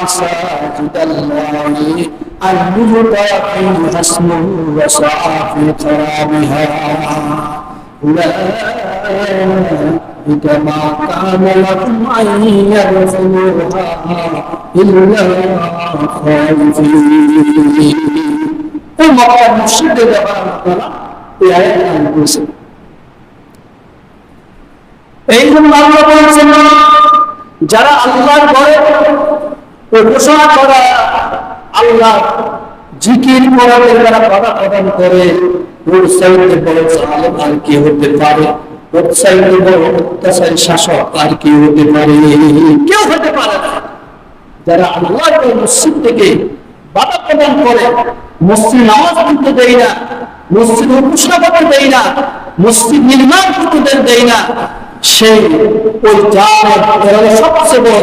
مساجد الله أن يذكر فيها اسمه وسعى في خرابها أولئك ما كان لهم أن يدخلوها إلا خائفين মক্কার মুশরিকদের ব্যাপারে আল্লাহ এই আয়াত নাযিল করেছেন। এই জন্য আল্লাহ বলেছেন যারা আল্লাহর ঘরে ঘোষণা করা আল্লাহ জিকির করাতে যারা বাধা প্রদান করে ওর চাইতে বড় জালেম আর কি হতে পারে, ওর চাইতে বড় অত্যাচারী শাসক আর কি হতে পারে? কেউ হতে পারে না। যারা আল্লাহর মসজিদ থেকে বাধা প্রদান করে, মসজিদ নামাজ পড়তে দেয় না, মসজিদ ঘোষণা করতে দেয় না, মসজিদ নির্মাণ করতে দেয় না, সেই ওই জালেম সবচেয়ে বড়